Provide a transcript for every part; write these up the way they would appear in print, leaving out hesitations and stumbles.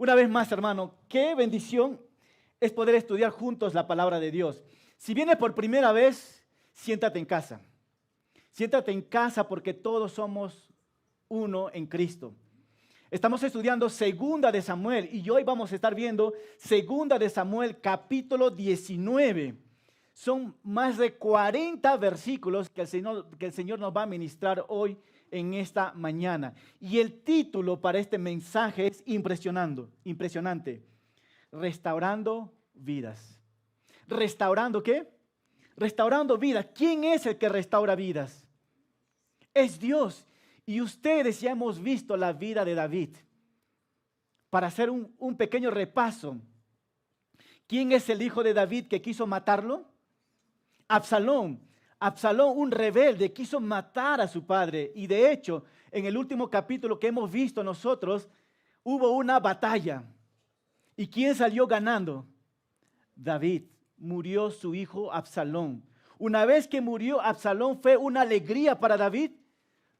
Una vez más, hermano, qué bendición es poder estudiar juntos la palabra de Dios. Si vienes por primera vez, siéntate en casa. Siéntate en casa porque todos somos uno en Cristo. Estamos estudiando Segunda de Samuel y hoy vamos a estar viendo Segunda de Samuel capítulo 19. Son más de 40 versículos que el Señor nos va a ministrar hoy en esta mañana. Y el título para este mensaje es impresionante. Restaurando vidas. ¿Restaurando qué? Restaurando vidas. ¿Quién es el que restaura vidas? Es Dios. Y ustedes ya hemos visto la vida de David. Para hacer un pequeño repaso. ¿Quién es el hijo de David que quiso matarlo? Absalón. Absalón, un rebelde, quiso matar a su padre. Y de hecho, en el último capítulo que hemos visto nosotros, hubo una batalla. ¿Y quién salió ganando? David. Murió su hijo Absalón. Una vez que murió Absalón, ¿fue una alegría para David?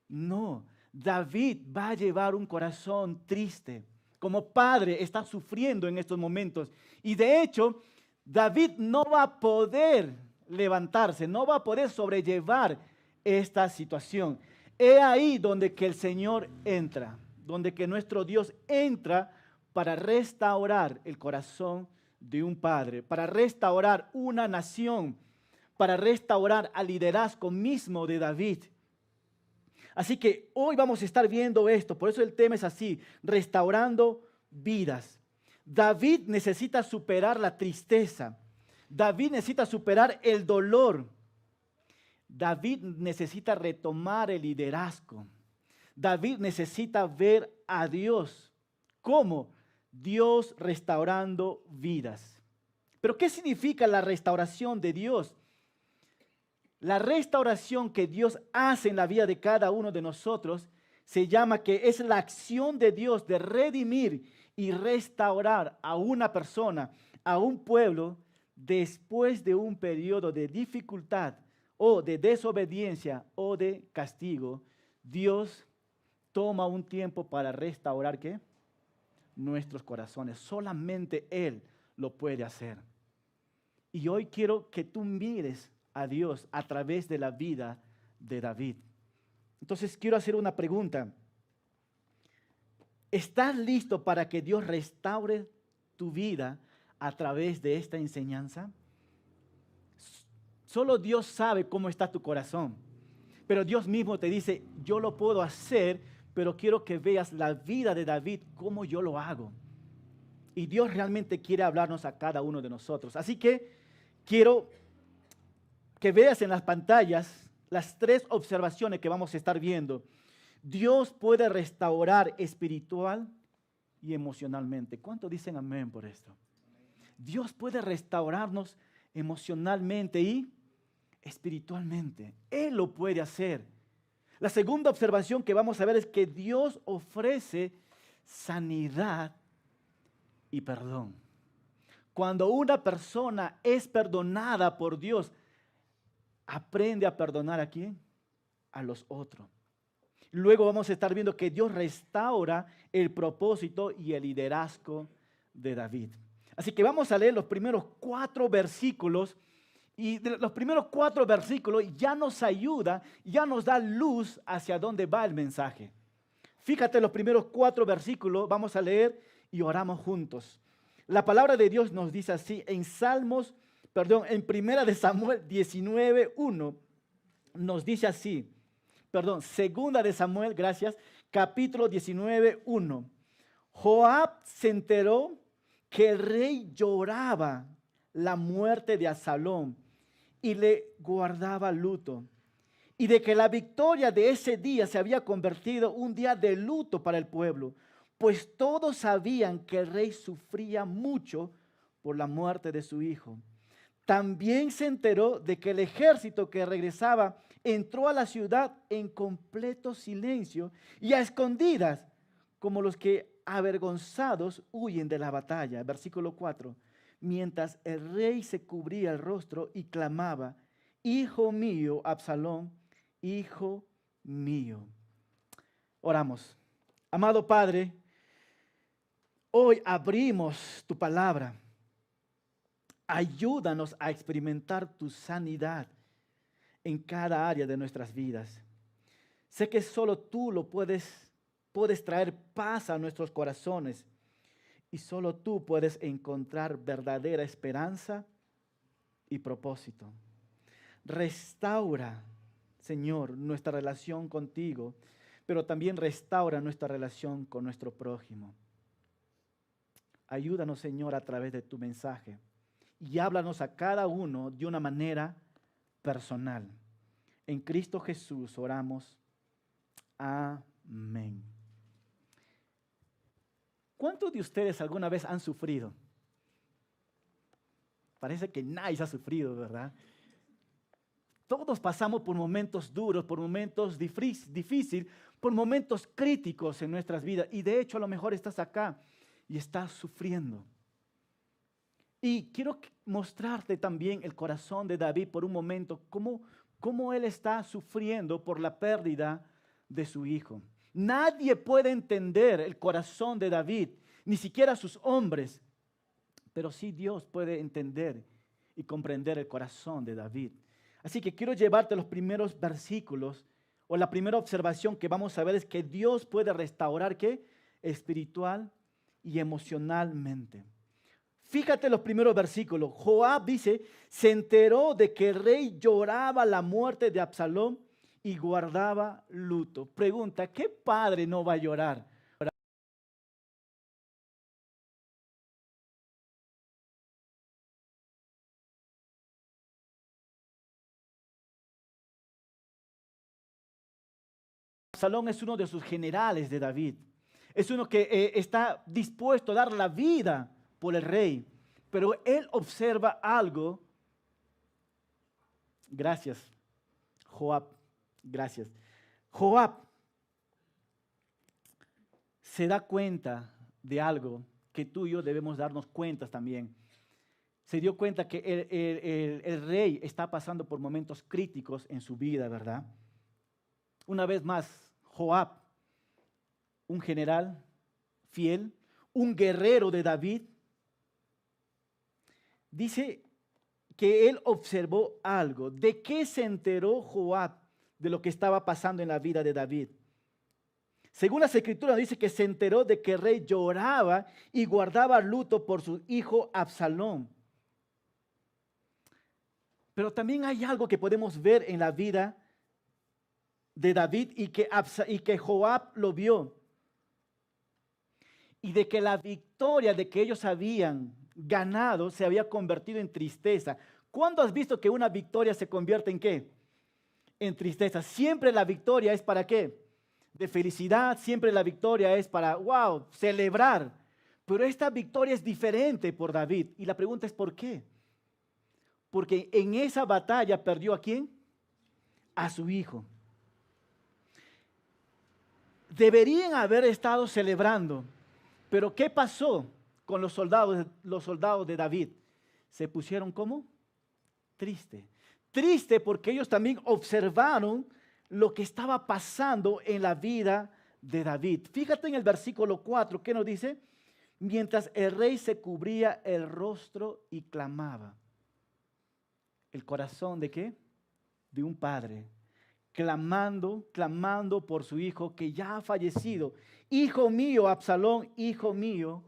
No. David va a llevar un corazón triste. Como padre está sufriendo en estos momentos. Y de hecho, David no va a poder levantarse, no va a poder sobrellevar esta situación. He ahí donde que el Señor entra, donde que nuestro Dios entra para restaurar el corazón de un padre, para restaurar una nación, para restaurar al liderazgo mismo de David. Así que hoy vamos a estar viendo esto, por eso el tema es así, restaurando vidas. David necesita superar la tristeza. David necesita superar el dolor. David necesita retomar el liderazgo. David necesita ver a Dios. ¿Cómo? Dios restaurando vidas. ¿Pero qué significa la restauración de Dios? La restauración que Dios hace en la vida de cada uno de nosotros se llama que es la acción de Dios de redimir y restaurar a una persona, a un pueblo, después de un periodo de dificultad o de desobediencia o de castigo. Dios toma un tiempo para restaurar ¿qué? Nuestros corazones. Solamente Él lo puede hacer. Y hoy quiero que tú mires a Dios a través de la vida de David. Entonces quiero hacer una pregunta. ¿Estás listo para que Dios restaure tu vida a través de esta enseñanza? Solo Dios sabe cómo está tu corazón. Pero Dios mismo te dice, yo lo puedo hacer, pero quiero que veas la vida de David, cómo yo lo hago. Y Dios realmente quiere hablarnos a cada uno de nosotros. Así que quiero que veas en las pantallas las 3 observaciones que vamos a estar viendo. Dios puede restaurar espiritual y emocionalmente. ¿Cuántos dicen amén por esto? Dios puede restaurarnos emocionalmente y espiritualmente. Él lo puede hacer. La segunda observación que vamos a ver es que Dios ofrece sanidad y perdón. Cuando una persona es perdonada por Dios, aprende a perdonar ¿a quién? A los otros. Luego vamos a estar viendo que Dios restaura el propósito y el liderazgo de David. Así que vamos a leer los primeros 4 versículos. Y de los primeros 4 versículos ya nos ayuda, ya nos da luz hacia dónde va el mensaje. Fíjate los primeros 4 versículos, vamos a leer y oramos juntos. La palabra de Dios nos dice así en Primera de Samuel 19:1 nos dice así. Segunda de Samuel, capítulo 19:1. Joab se enteró que el rey lloraba la muerte de Absalón y le guardaba luto, y de que la victoria de ese día se había convertido un día de luto para el pueblo, pues todos sabían que el rey sufría mucho por la muerte de su hijo. También se enteró de que el ejército que regresaba entró a la ciudad en completo silencio y a escondidas, como los que avergonzados huyen de la batalla. Versículo 4. Mientras el rey se cubría el rostro y clamaba, hijo mío, Absalón, hijo mío. Oramos. Amado Padre, Hoy abrimos tu palabra. Ayúdanos a experimentar tu sanidad en cada área de nuestras vidas. Sé que solo tú puedes traer paz a nuestros corazones y solo tú puedes encontrar verdadera esperanza y propósito. Restaura, Señor, nuestra relación contigo, pero también restaura nuestra relación con nuestro prójimo. Ayúdanos, Señor, a través de tu mensaje y háblanos a cada uno de una manera personal. En Cristo Jesús oramos. Amén. ¿Cuántos de ustedes alguna vez han sufrido? Parece que nadie ha sufrido, ¿verdad? Todos pasamos por momentos duros, por momentos difíciles, por momentos críticos en nuestras vidas. Y de hecho a lo mejor estás acá y estás sufriendo. Y quiero mostrarte también el corazón de David por un momento, cómo él está sufriendo por la pérdida de su hijo. Nadie puede entender el corazón de David, ni siquiera sus hombres, pero sí Dios puede entender y comprender el corazón de David. Así que quiero llevarte a los primeros versículos, o la primera observación que vamos a ver es que Dios puede restaurar, ¿qué? Espiritual y emocionalmente. Fíjate los primeros versículos. Joab dice, se enteró de que el rey lloraba la muerte de Absalón y guardaba luto. Pregunta, ¿qué padre no va a llorar? Absalón es uno de sus generales de David. Es uno que está dispuesto a dar la vida por el rey. Pero él observa algo. Gracias, Joab. Gracias. Joab se da cuenta de algo que tú y yo debemos darnos cuenta también. Se dio cuenta que el rey está pasando por momentos críticos en su vida, ¿verdad? Una vez más, Joab, un general fiel, un guerrero de David, dice que él observó algo. ¿De qué se enteró Joab de lo que estaba pasando en la vida de David? Según las Escrituras dice que se enteró de que el rey lloraba y guardaba luto por su hijo Absalón. Pero también hay algo que podemos ver en la vida de David y que Joab lo vio. Y de que la victoria de que ellos habían ganado se había convertido en tristeza. ¿Cuándo has visto que una victoria se convierte en qué? En tristeza. Siempre la victoria es para qué? De felicidad, siempre la victoria es para, wow, celebrar. Pero esta victoria es diferente por David. Y la pregunta es ¿por qué? Porque en esa batalla perdió ¿a quién? A su hijo. Deberían haber estado celebrando. Pero ¿qué pasó con los soldados de David? Se pusieron ¿cómo? Triste. Triste porque ellos también observaron lo que estaba pasando en la vida de David. Fíjate en el versículo 4, ¿qué nos dice? Mientras el rey se cubría el rostro y clamaba. ¿El corazón de qué? De un padre. Clamando por su hijo que ya ha fallecido. Hijo mío, Absalón, hijo mío,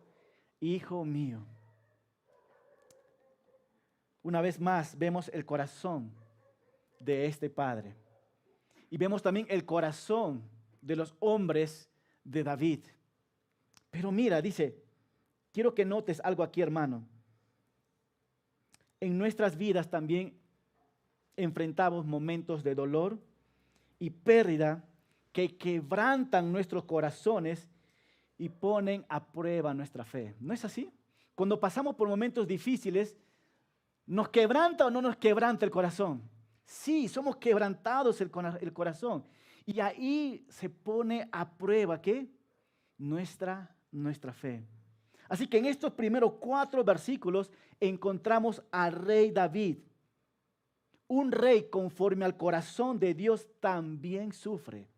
hijo mío. Una vez más vemos el corazón de este padre. Y vemos también el corazón de los hombres de David. Pero mira, dice, quiero que notes algo aquí, hermano. En nuestras vidas también enfrentamos momentos de dolor y pérdida que quebrantan nuestros corazones y ponen a prueba nuestra fe. ¿No es así? Cuando pasamos por momentos difíciles, ¿nos quebranta o no nos quebranta el corazón? Sí, somos quebrantados el corazón. Y ahí se pone a prueba, ¿qué? Nuestra fe. Así que en estos primeros 4 versículos encontramos al rey David. Un rey conforme al corazón de Dios también sufre.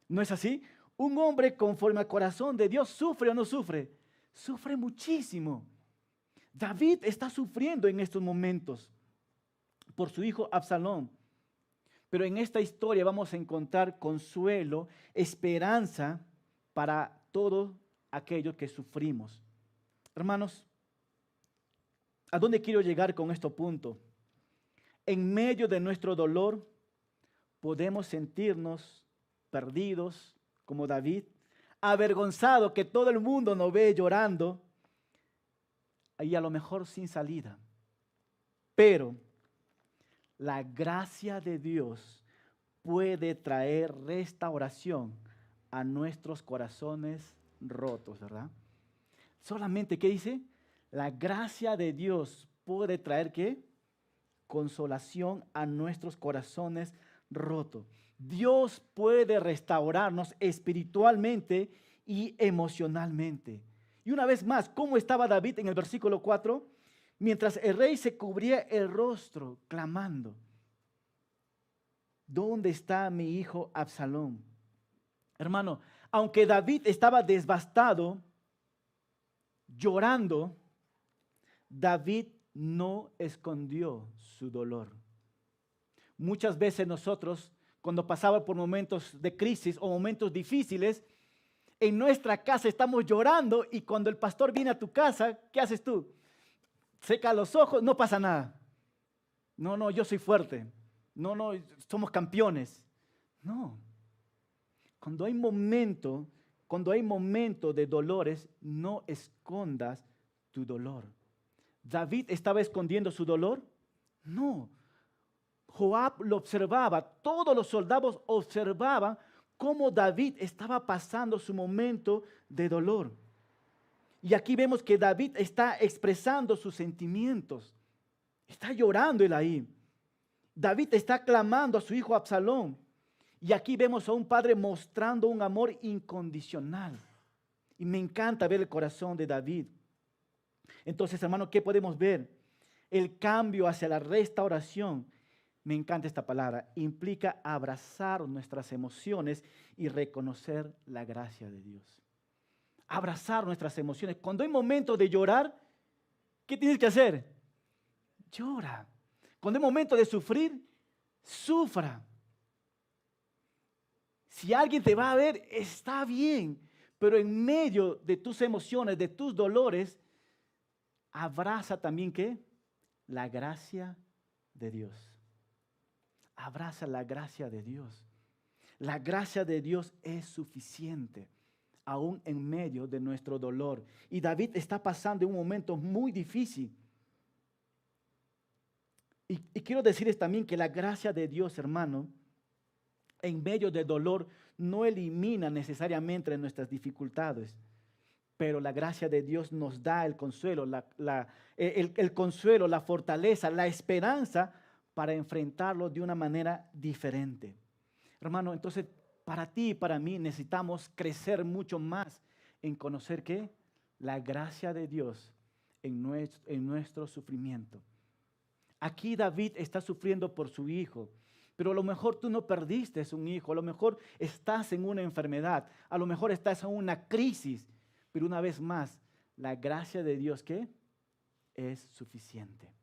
¿No es así? Un hombre conforme al corazón de Dios sufre o no sufre. sufre muchísimo. David está sufriendo en estos momentos por su hijo Absalón. Pero en esta historia vamos a encontrar consuelo, esperanza para todos aquellos que sufrimos. Hermanos, ¿a dónde quiero llegar con este punto? En medio de nuestro dolor podemos sentirnos perdidos, como David, avergonzado que todo el mundo nos ve llorando y a lo mejor sin salida. Pero la gracia de Dios puede traer restauración a nuestros corazones rotos, ¿verdad? Solamente, ¿qué dice? La gracia de Dios puede traer, ¿qué? Consolación a nuestros corazones rotos. Dios puede restaurarnos espiritualmente y emocionalmente. Y una vez más, ¿cómo estaba David en el versículo 4? Mientras el rey se cubría el rostro, clamando: ¿dónde está mi hijo Absalón? Hermano, aunque David estaba devastado, llorando, David no escondió su dolor. Muchas veces nosotros, cuando pasamos por momentos de crisis o momentos difíciles, en nuestra casa estamos llorando y cuando el pastor viene a tu casa, ¿qué haces tú? Seca los ojos, no pasa nada. No, yo soy fuerte. No, somos campeones. No. Cuando hay momento de dolores, no escondas tu dolor. ¿David estaba escondiendo su dolor? No. Joab lo observaba, todos los soldados observaban cómo David estaba pasando su momento de dolor. Y aquí vemos que David está expresando sus sentimientos. Está llorando él ahí. David está clamando a su hijo Absalón. Y aquí vemos a un padre mostrando un amor incondicional. Y me encanta ver el corazón de David. Entonces, hermano, ¿qué podemos ver? El cambio hacia la restauración. Me encanta esta palabra. Implica abrazar nuestras emociones y reconocer la gracia de Dios. Abrazar nuestras emociones. Cuando hay momentos de llorar, ¿qué tienes que hacer? Llora. Cuando hay momentos de sufrir, sufra. Si alguien te va a ver, está bien, pero en medio de tus emociones, de tus dolores, abraza también, ¿qué? La gracia de Dios. Abraza la gracia de Dios. La gracia de Dios es suficiente, aún en medio de nuestro dolor. Y David está pasando un momento muy difícil. Y quiero decirles también que la gracia de Dios, hermano, en medio del dolor, no elimina necesariamente nuestras dificultades, pero la gracia de Dios nos da el consuelo, el consuelo, la fortaleza, la esperanza para enfrentarlo de una manera diferente. Hermano, entonces, para ti y para mí necesitamos crecer mucho más en conocer ¿qué? La gracia de Dios en nuestro sufrimiento. Aquí David está sufriendo por su hijo, pero a lo mejor tú no perdiste un hijo, a lo mejor estás en una enfermedad, a lo mejor estás en una crisis, pero una vez más, la gracia de Dios, ¿qué? Es suficiente.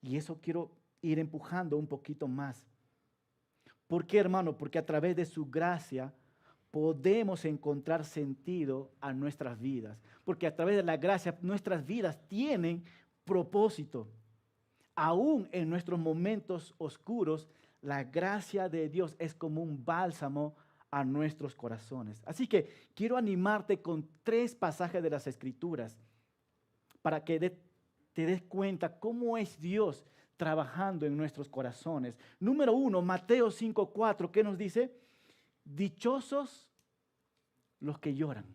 Y eso quiero ir empujando un poquito más. ¿Por qué, hermano? Porque a través de su gracia podemos encontrar sentido a nuestras vidas. Porque a través de la gracia nuestras vidas tienen propósito. Aún en nuestros momentos oscuros, la gracia de Dios es como un bálsamo a nuestros corazones. Así que quiero animarte con 3 pasajes de las Escrituras para que te des cuenta cómo es Dios trabajando en nuestros corazones. Número 1, Mateo 5:4, ¿qué nos dice? Dichosos los que lloran.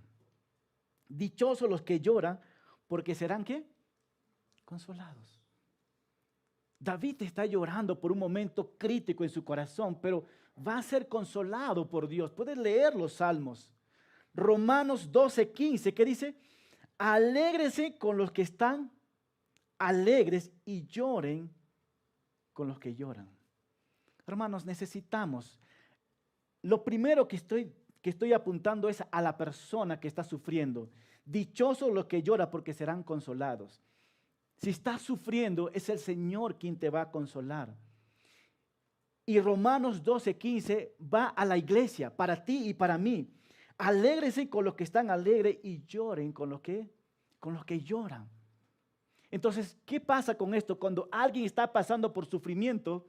Dichosos los que lloran, porque serán ¿qué? Consolados. David está llorando por un momento crítico en su corazón, pero va a ser consolado por Dios. Puedes leer los salmos. Romanos 12:15, ¿qué dice? Alégrese con los que están alegres y lloren con los que lloran. Hermanos, necesitamos. Lo primero que estoy apuntando es a la persona que está sufriendo. Dichosos los que lloran porque serán consolados. Si estás sufriendo, es el Señor quien te va a consolar. Y Romanos 12:15 va a la iglesia, para ti y para mí. Alégrense con los que están alegres y lloren con los que lloran. Entonces, ¿qué pasa con esto? Cuando alguien está pasando por sufrimiento,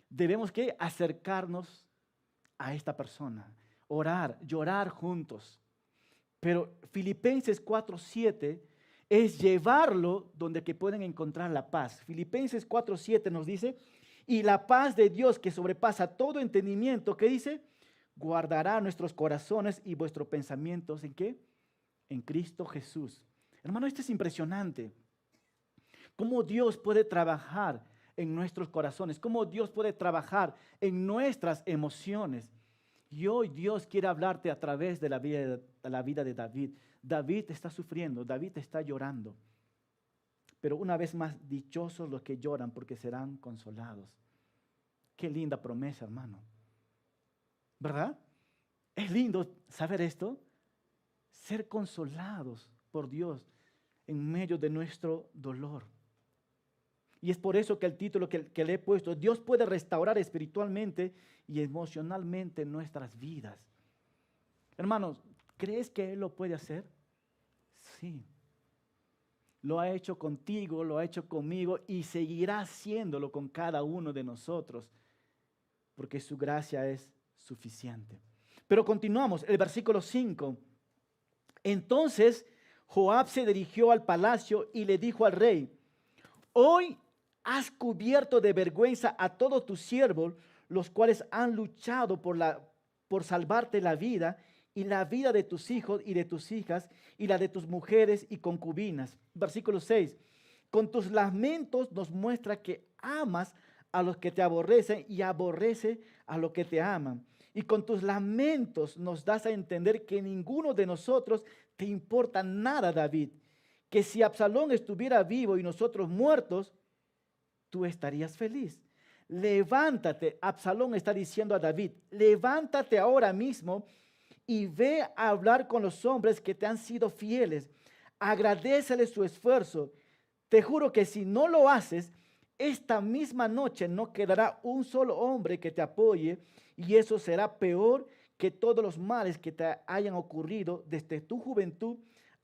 debemos que acercarnos a esta persona, orar, llorar juntos. Pero Filipenses 4:7 es llevarlo donde que pueden encontrar la paz. Filipenses 4:7 nos dice, y la paz de Dios que sobrepasa todo entendimiento, ¿qué dice? Guardará nuestros corazones y vuestros pensamientos, ¿en qué? En Cristo Jesús. Hermano, esto es impresionante. Cómo Dios puede trabajar en nuestros corazones, cómo Dios puede trabajar en nuestras emociones. Y hoy Dios quiere hablarte a través de la vida de David. David está sufriendo, David está llorando. Pero una vez más, dichosos los que lloran porque serán consolados. Qué linda promesa, hermano. ¿Verdad? Es lindo saber esto. Ser consolados por Dios en medio de nuestro dolor. Y es por eso que el título que le he puesto, Dios puede restaurar espiritualmente y emocionalmente nuestras vidas. Hermanos, ¿crees que Él lo puede hacer? Sí. Lo ha hecho contigo, lo ha hecho conmigo y seguirá haciéndolo con cada uno de nosotros, porque su gracia es suficiente. Pero continuamos, el versículo 5. Entonces Joab se dirigió al palacio y le dijo al rey, hoy has cubierto de vergüenza a todos tus siervos, los cuales han luchado por salvarte la vida y la vida de tus hijos y de tus hijas y la de tus mujeres y concubinas. Versículo 6. Con tus lamentos nos muestra que amas a los que te aborrecen y aborrece a los que te aman. Y con tus lamentos nos das a entender que ninguno de nosotros te importa nada, David. Que si Absalón estuviera vivo y nosotros muertos, tú estarías feliz. Levántate, Absalón está diciendo a David, levántate ahora mismo y ve a hablar con los hombres que te han sido fieles. Agradéceles su esfuerzo. Te juro que si no lo haces, esta misma noche no quedará un solo hombre que te apoye y eso será peor que todos los males que te hayan ocurrido desde tu juventud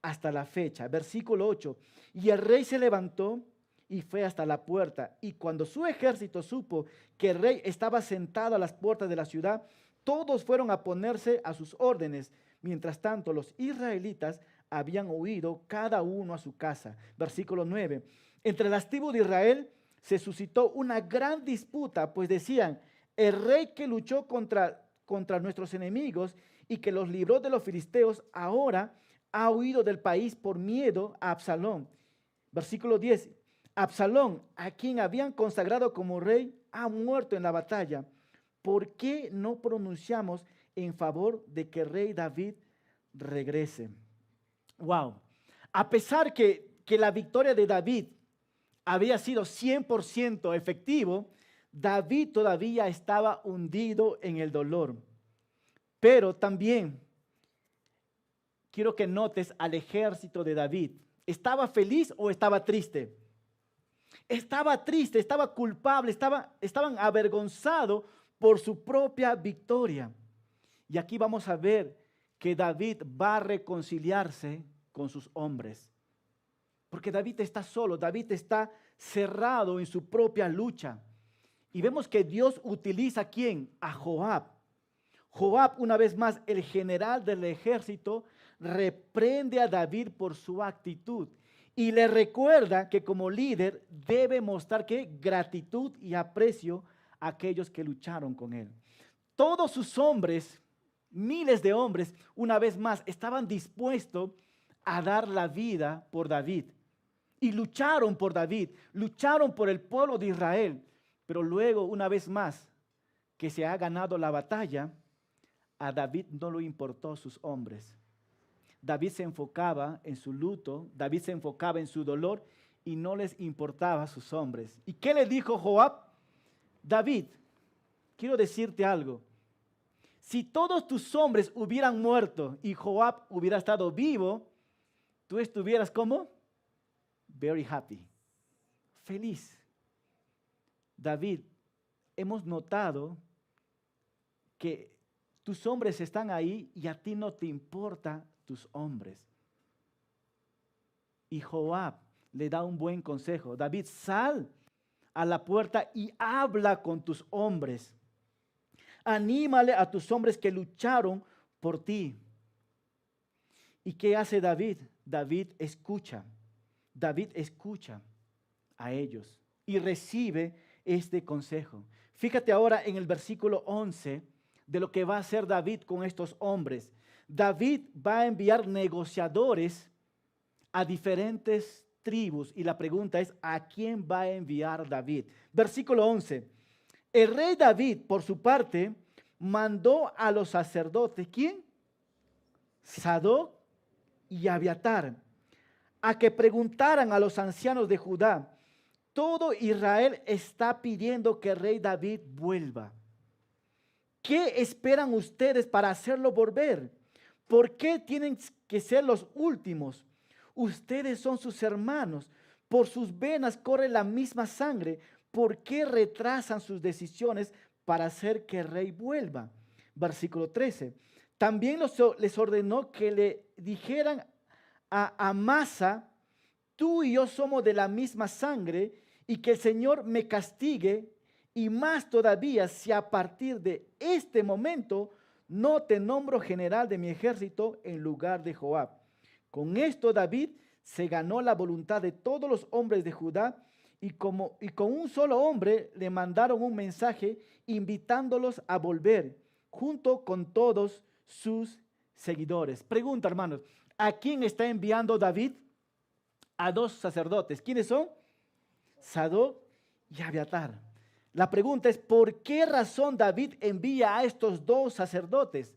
hasta la fecha. Versículo 8. Y el rey se levantó y fue hasta la puerta. Y cuando su ejército supo que el rey estaba sentado a las puertas de la ciudad, todos fueron a ponerse a sus órdenes. Mientras tanto, los israelitas habían huido cada uno a su casa. Versículo 9. Entre las tribus de Israel se suscitó una gran disputa, pues decían, el rey que luchó contra nuestros enemigos y que los libró de los filisteos, ahora ha huido del país por miedo a Absalón. Versículo 10. Absalón, a quien habían consagrado como rey, ha muerto en la batalla. ¿Por qué no pronunciamos en favor de que el rey David regrese? Wow. A pesar que la victoria de David había sido 100% efectivo, David todavía estaba hundido en el dolor. Pero también quiero que notes al ejército de David. ¿Estaba feliz o estaba triste? Estaba triste, estaba culpable, estaban avergonzados por su propia victoria. Y aquí vamos a ver que David va a reconciliarse con sus hombres. Porque David está solo, David está cerrado en su propia lucha. Y vemos que Dios utiliza ¿a quién? A Joab. Joab, una vez más, el general del ejército, reprende a David por su actitud. Y le recuerda que como líder debe mostrar ¿qué? Gratitud y aprecio a aquellos que lucharon con él. Todos sus hombres, miles de hombres, una vez más, estaban dispuestos a dar la vida por David. Y lucharon por David, lucharon por el pueblo de Israel. Pero luego, una vez más, que se ha ganado la batalla, a David no le importó sus hombres. David se enfocaba en su luto, David se enfocaba en su dolor y no les importaba a sus hombres. ¿Y qué le dijo Joab? David, quiero decirte algo. Si todos tus hombres hubieran muerto y Joab hubiera estado vivo, tú estuvieras ¿cómo? Very happy. Feliz. David, hemos notado que tus hombres están ahí y a ti no te importan tus hombres. Y Joab le da un buen consejo. David, sal a la puerta y habla con tus hombres. Anímale a tus hombres que lucharon por ti. ¿Y qué hace David? David escucha a ellos y recibe este consejo. Fíjate ahora en el versículo 11 de lo que va a hacer David con estos hombres. David va a enviar negociadores a diferentes tribus y la pregunta es, ¿a quién va a enviar David? Versículo 11. El rey David, por su parte, mandó a los sacerdotes, ¿quién? Sadoc y Abiatar, a que preguntaran a los ancianos de Judá. Todo Israel está pidiendo que el rey David vuelva. ¿Qué esperan ustedes para hacerlo volver? ¿Por qué tienen que ser los últimos? Ustedes son sus hermanos. Por sus venas corre la misma sangre. ¿Por qué retrasan sus decisiones para hacer que el rey vuelva? Versículo 13. También les ordenó que le dijeran a Amasa, tú y yo somos de la misma sangre, y que el Señor me castigue, y más todavía si a partir de este momento no te nombro general de mi ejército en lugar de Joab. Con esto David se ganó la voluntad de todos los hombres de Judá, y con un solo hombre le mandaron un mensaje invitándolos a volver, junto con todos sus seguidores. Pregunta, hermanos, ¿a quién está enviando David? A dos sacerdotes. ¿Quiénes son? Sadoc y Abiatar. La pregunta es, ¿por qué razón David envía a estos dos sacerdotes?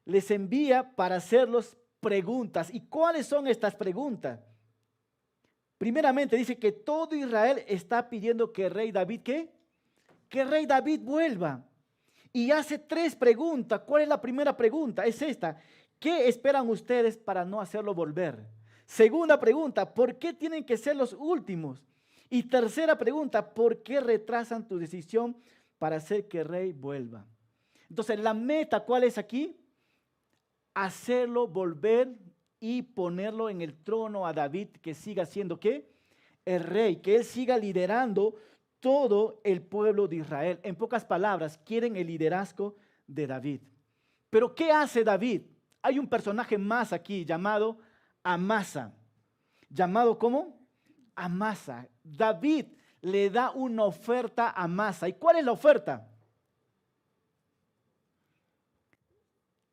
Les envía para hacerlos preguntas. ¿Y cuáles son estas preguntas? Primeramente dice que todo Israel está pidiendo que el rey David, ¿qué? Que el rey David vuelva. Y hace tres preguntas. ¿Cuál es la primera pregunta? Es esta. ¿Qué esperan ustedes para no hacerlo volver? Segunda pregunta, ¿por qué tienen que ser los últimos? Y tercera pregunta, ¿por qué retrasan tu decisión para hacer que el rey vuelva? Entonces, la meta, ¿cuál es aquí? Hacerlo volver y ponerlo en el trono a David, que siga siendo, ¿qué? El rey, que él siga liderando todo el pueblo de Israel. En pocas palabras, quieren el liderazgo de David. Pero ¿qué hace David? Hay un personaje más aquí llamado Amasa. ¿Llamado cómo? Amasa. David le da una oferta a Amasa. ¿Y cuál es la oferta?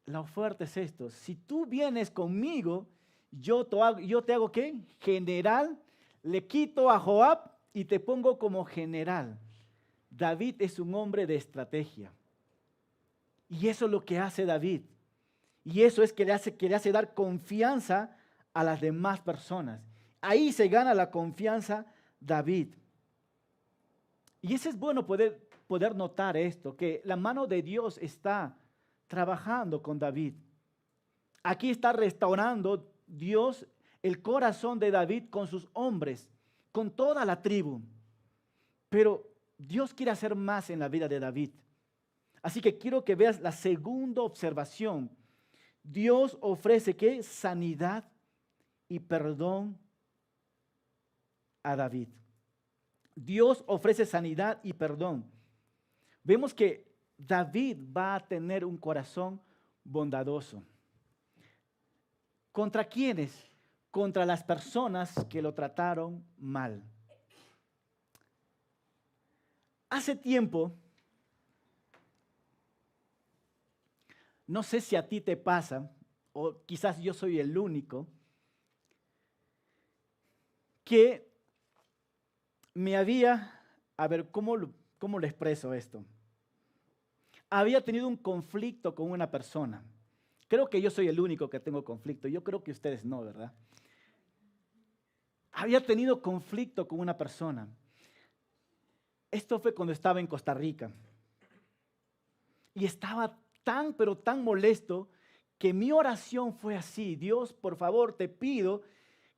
La oferta es esto. Si tú vienes conmigo, yo te hago ¿qué? General. Le quito a Joab y te pongo como general. David es un hombre de estrategia. Y eso es lo que hace David. Y eso es que le hace dar confianza a las demás personas. Ahí se gana la confianza David. Y eso es bueno poder notar esto, que la mano de Dios está trabajando con David. Aquí está restaurando Dios el corazón de David con sus hombres, con toda la tribu. Pero Dios quiere hacer más en la vida de David. Así que quiero que veas la segunda observación. Dios ofrece ¿qué? Sanidad y perdón a David. Dios ofrece sanidad y perdón. Vemos que David va a tener un corazón bondadoso. ¿Contra quiénes? Contra las personas que lo trataron mal. Hace tiempo, no sé si a ti te pasa, o quizás yo soy el único, que a ver, ¿cómo lo expreso esto? Había tenido un conflicto con una persona. Creo que yo soy el único que tengo conflicto. Yo creo que ustedes no, ¿verdad? Había tenido conflicto con una persona. Esto fue cuando estaba en Costa Rica. Y estaba tan, pero tan molesto que mi oración fue así: Dios, por favor, te pido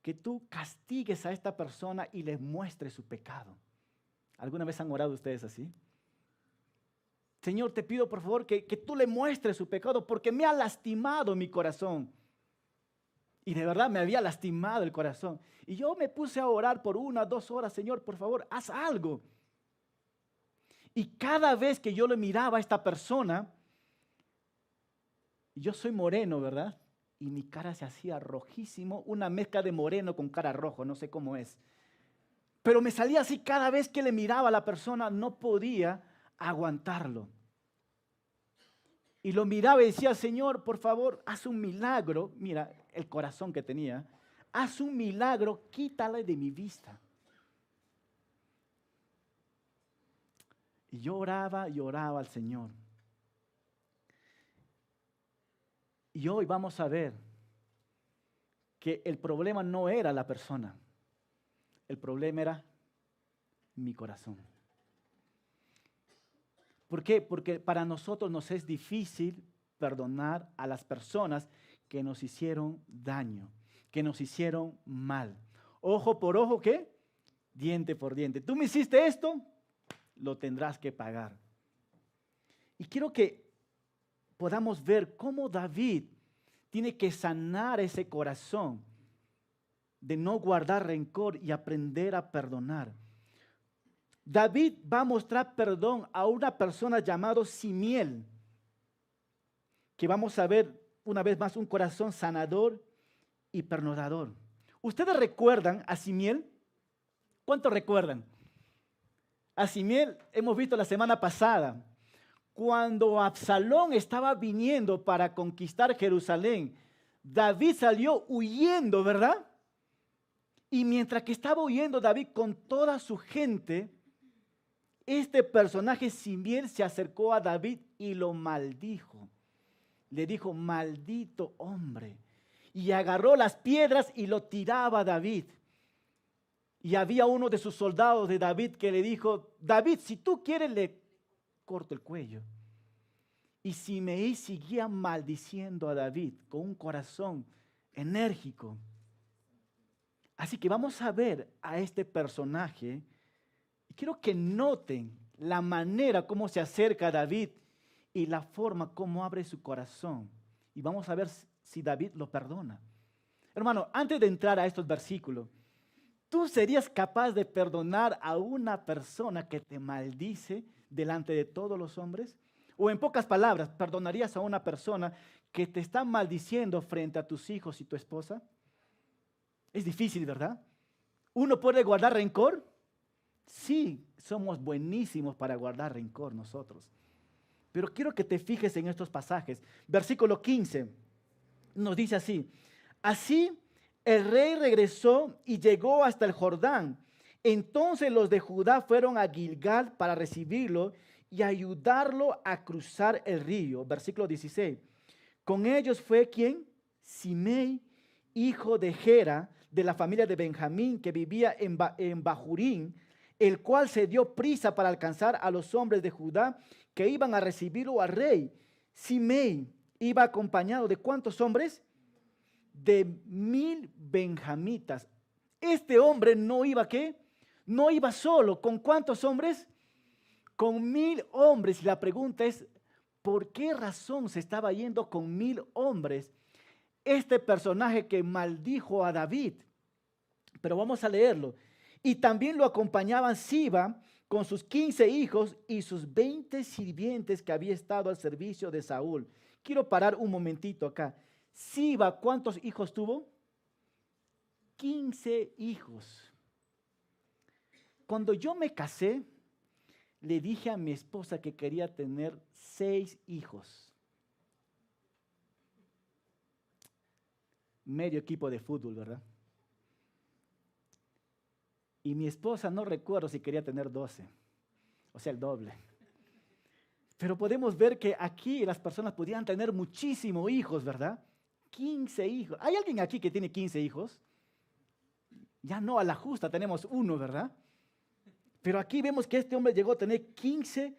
que tú castigues a esta persona y le muestres su pecado. ¿Alguna vez han orado ustedes así? Señor, te pido por favor que tú le muestres su pecado porque me ha lastimado mi corazón. Y de verdad me había lastimado el corazón. Y yo me puse a orar por 1 o 2 horas: Señor, por favor, haz algo. Y cada vez que yo le miraba a esta persona, yo soy moreno, ¿verdad? Y mi cara se hacía rojísimo, una mezcla de moreno con cara rojo, no sé cómo es. Pero me salía así cada vez que le miraba a la persona, no podía aguantarlo. Y lo miraba y decía: Señor, por favor, haz un milagro. Mira el corazón que tenía. Haz un milagro, quítale de mi vista. Y yo oraba y oraba al Señor. Y hoy vamos a ver que el problema no era la persona. El problema era mi corazón. ¿Por qué? Porque para nosotros nos es difícil perdonar a las personas que nos hicieron daño, que nos hicieron mal. Ojo por ojo, ¿qué? Diente por diente. Tú me hiciste esto, lo tendrás que pagar. Y quiero que podamos ver cómo David tiene que sanar ese corazón de no guardar rencor y aprender a perdonar. David va a mostrar perdón a una persona llamada Simiel, que vamos a ver una vez más un corazón sanador y perdonador. ¿Ustedes recuerdan a Simiel? ¿Cuántos recuerdan? A Simiel hemos visto la semana pasada, cuando Absalón estaba viniendo para conquistar Jerusalén, David salió huyendo, ¿verdad? Y mientras que estaba huyendo David con toda su gente, este personaje Simiel se acercó a David y lo maldijo. Le dijo: maldito hombre. Y agarró las piedras y lo tiraba a David. Y había uno de sus soldados de David que le dijo: David, si tú quieres le corto el cuello. Y Simei seguía maldiciendo a David con un corazón enérgico. Así que vamos a ver a este personaje. Y quiero que noten la manera como se acerca a David y la forma como abre su corazón. Y vamos a ver si David lo perdona. Hermano, antes de entrar a estos versículos, ¿tú serías capaz de perdonar a una persona que te maldice delante de todos los hombres? O en pocas palabras, ¿perdonarías a una persona que te está maldiciendo frente a tus hijos y tu esposa? Es difícil, ¿verdad? ¿Uno puede guardar rencor? Sí, somos buenísimos para guardar rencor nosotros. Pero quiero que te fijes en estos pasajes. Versículo 15 nos dice así: así el rey regresó y llegó hasta el Jordán. Entonces los de Judá fueron a Gilgal para recibirlo y ayudarlo a cruzar el río. Versículo 16. Con ellos fue ¿quién? Simei, hijo de Gera, de la familia de Benjamín, que vivía en Bahurín, el cual se dio prisa para alcanzar a los hombres de Judá que iban a recibirlo al rey. Simei iba acompañado de ¿cuántos hombres? De 1000 benjamitas. Este hombre no iba ¿qué? No iba solo. ¿Con cuántos hombres? Con 1000 hombres. Y la pregunta es: ¿por qué razón se estaba yendo con 1000 hombres este personaje que maldijo a David? Pero vamos a leerlo. Y también lo acompañaban Siba con sus 15 hijos y sus 20 sirvientes que había estado al servicio de Saúl. Quiero parar un momentito acá. Siba, ¿cuántos hijos tuvo? 15 hijos. Cuando yo me casé, le dije a mi esposa que quería tener 6 hijos. Medio equipo de fútbol, ¿verdad? Y mi esposa no recuerdo si quería tener 12, o sea, el doble. Pero podemos ver que aquí las personas podían tener muchísimos hijos, ¿verdad? 15 hijos. ¿Hay alguien aquí que tiene 15 hijos? Ya no, a la justa tenemos uno, ¿verdad? Pero aquí vemos que este hombre llegó a tener 15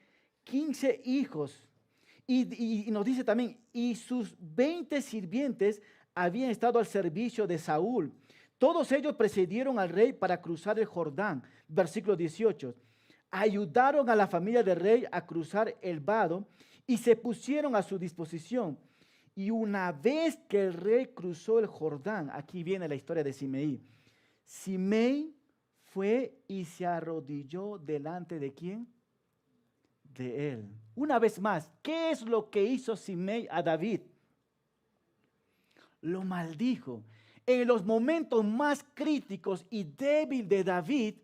hijos. Y nos dice también, y sus 20 sirvientes habían estado al servicio de Saúl. Todos ellos precedieron al rey para cruzar el Jordán. Versículo 18. Ayudaron a la familia del rey a cruzar el vado y se pusieron a su disposición. Y una vez que el rey cruzó el Jordán, aquí viene la historia de Simei. Simei fue y se arrodilló delante de ¿quién? De él. Una vez más, ¿qué es lo que hizo Simei a David? Lo maldijo. En los momentos más críticos y débiles de David,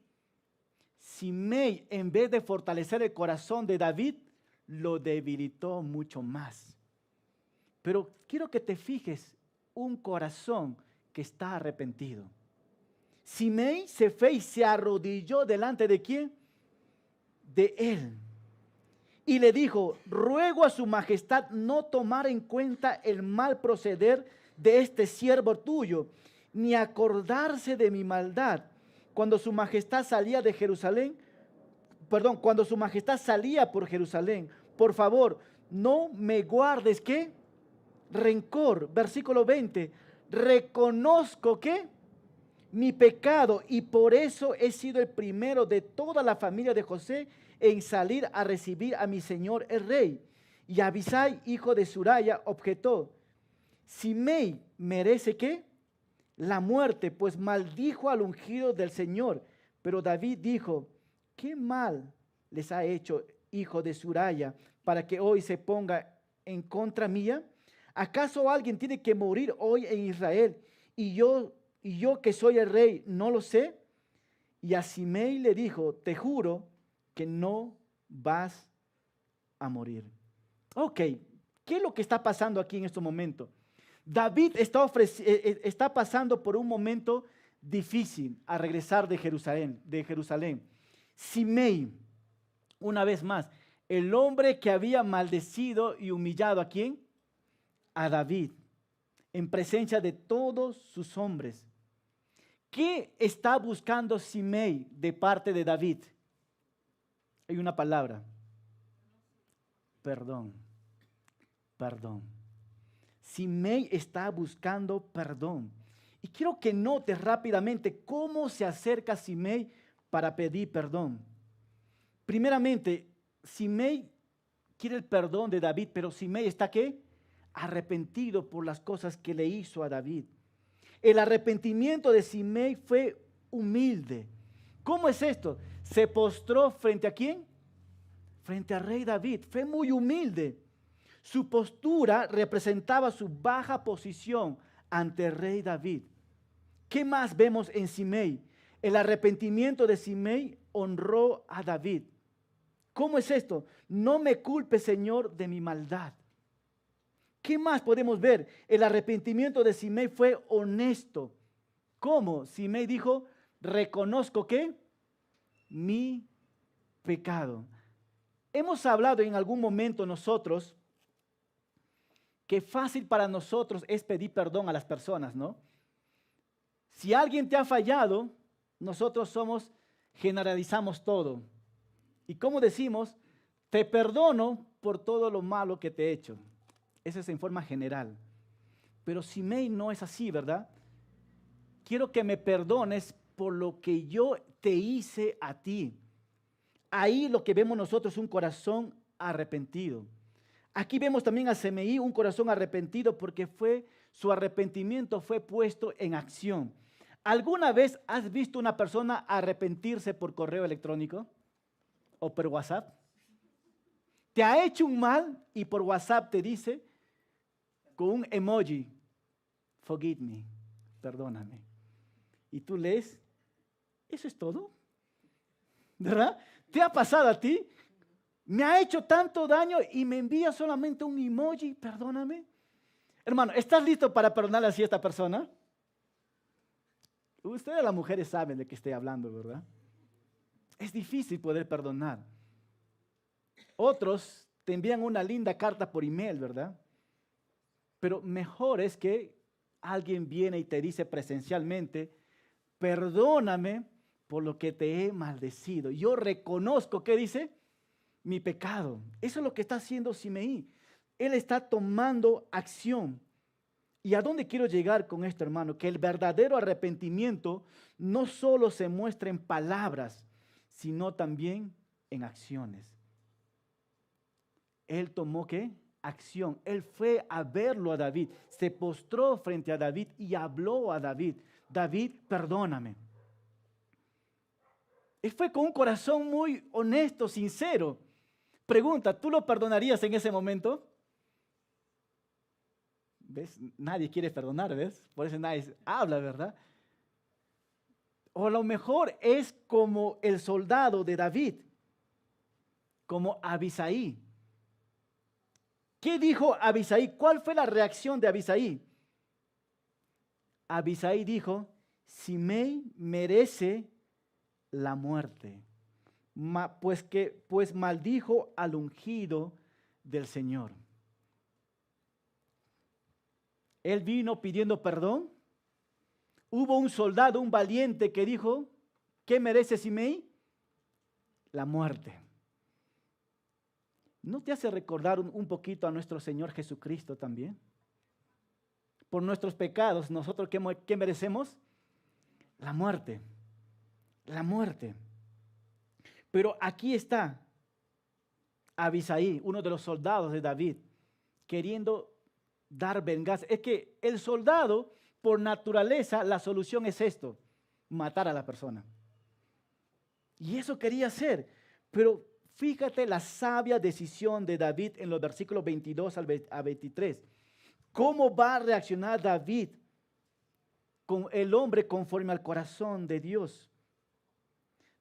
Simei, en vez de fortalecer el corazón de David, lo debilitó mucho más. Pero quiero que te fijes, un corazón que está arrepentido. Simei se fue y se arrodilló delante de ¿quién? De él. Y le dijo, ruego a su majestad no tomar en cuenta el mal proceder de este siervo tuyo, ni acordarse de mi maldad. Cuando su majestad salía de Jerusalén, cuando su majestad salía por Jerusalén, por favor, no me guardes, ¿qué? Rencor. Versículo 20, reconozco, ¿qué? Mi pecado, y por eso he sido el primero de toda la familia de José en salir a recibir a mi señor el rey. Y Abisai, hijo de Suraya, objetó, Simei merece ¿qué? La muerte, pues maldijo al ungido del Señor. Pero David dijo, ¿qué mal les ha hecho, hijo de Suraya, para que hoy se ponga en contra mía? ¿Acaso alguien tiene que morir hoy en Israel y yo que soy el rey no lo sé? Y a Simei le dijo, te juro que no vas a morir. Ok, ¿qué es lo que está pasando aquí en este momento? David está pasando por un momento difícil a regresar de Jerusalén. Simei, una vez más, el hombre que había maldecido y humillado ¿a quién? A David, en presencia de todos sus hombres. ¿Qué está buscando Simei de parte de David? Hay una palabra. Perdón. Simei está buscando perdón. Y quiero que notes rápidamente cómo se acerca Simei para pedir perdón. Primeramente, Simei quiere el perdón de David, pero Simei está ¿qué? Arrepentido por las cosas que le hizo a David. El arrepentimiento de Simei fue humilde. ¿Cómo es esto? Se postró frente a ¿quién? Frente al rey David. Fue muy humilde. Su postura representaba su baja posición ante el rey David. ¿Qué más vemos en Simei? El arrepentimiento de Simei honró a David. ¿Cómo es esto? No me culpe, Señor, de mi maldad. ¿Qué más podemos ver? El arrepentimiento de Simei fue honesto. ¿Cómo? Simei dijo, reconozco ¿qué? Mi pecado. Hemos hablado en algún momento nosotros que fácil para nosotros es pedir perdón a las personas, ¿no? Si alguien te ha fallado, nosotros generalizamos todo. Y como decimos, te perdono por todo lo malo que te he hecho. Eso es en forma general. Pero Simei no es así, ¿verdad? Quiero que me perdones por lo que yo te hice a ti. Ahí lo que vemos nosotros es un corazón arrepentido. Aquí vemos también a Simei un corazón arrepentido porque su arrepentimiento fue puesto en acción. ¿Alguna vez has visto una persona arrepentirse por correo electrónico o por WhatsApp? Te ha hecho un mal y por WhatsApp te dice con un emoji, forgive me, perdóname. Y tú lees, ¿eso es todo? ¿Verdad? ¿Te ha pasado a ti? Me ha hecho tanto daño y me envía solamente un emoji, perdóname. Hermano, ¿estás listo para perdonarle así a esta persona? Ustedes las mujeres saben de qué estoy hablando, ¿verdad? Es difícil poder perdonar. Otros te envían una linda carta por email, ¿verdad? Pero mejor es que alguien viene y te dice presencialmente, perdóname por lo que te he maldecido. Yo reconozco, ¿qué dice? Mi pecado. Eso es lo que está haciendo Simei. Él está tomando acción. ¿Y a dónde quiero llegar con esto, hermano? Que el verdadero arrepentimiento no solo se muestra en palabras, sino también en acciones. Él tomó ¿qué? Acción. Él fue a verlo a David, se postró frente a David y habló a David. David, perdóname. Él fue con un corazón muy honesto, sincero. Pregunta, ¿tú lo perdonarías en ese momento? ¿Ves? Nadie quiere perdonar, ¿ves? Por eso nadie habla, ¿verdad? O a lo mejor es como el soldado de David, como Abisai. ¿Qué dijo Abisai? ¿Cuál fue la reacción de Abisai? Abisai dijo, Simei merece la muerte, pues maldijo al ungido del Señor. Él vino pidiendo perdón. Hubo un soldado, un valiente que dijo, ¿qué merece Simei? La muerte. ¿No te hace recordar un poquito a nuestro Señor Jesucristo también? Por nuestros pecados, ¿nosotros qué merecemos? La muerte. La muerte. Pero aquí está Abisai, uno de los soldados de David, queriendo dar venganza. Es que el soldado, por naturaleza, la solución es esto, matar a la persona. Y eso quería hacer. Pero fíjate la sabia decisión de David en los versículos 22 a 23. ¿Cómo va a reaccionar David con el hombre conforme al corazón de Dios?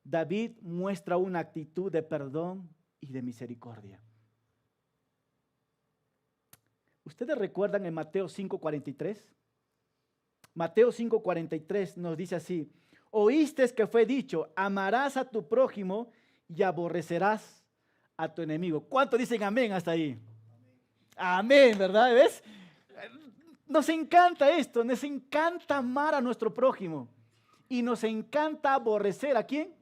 David muestra una actitud de perdón y de misericordia. ¿Ustedes recuerdan en Mateo 5:43? Mateo 5:43 nos dice así, oíste que fue dicho, amarás a tu prójimo y aborrecerás a tu enemigo. ¿Cuántos dicen amén hasta ahí? Amén, ¿verdad? ¿Ves? Nos encanta esto, nos encanta amar a nuestro prójimo y nos encanta aborrecer ¿a quién?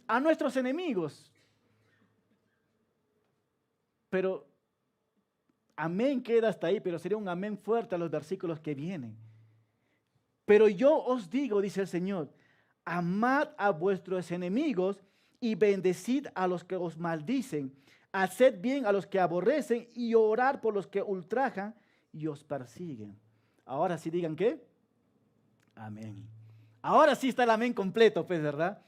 A nuestros enemigos. Pero amén queda hasta ahí, pero sería un amén fuerte a los versículos que vienen. Pero yo os digo, dice el Señor, amad a vuestros enemigos y bendecid a los que os maldicen. Haced bien a los que aborrecen y orad por los que ultrajan y os persiguen. Ahora sí digan ¿qué? Amén. Ahora sí está el amén completo, pues, ¿verdad?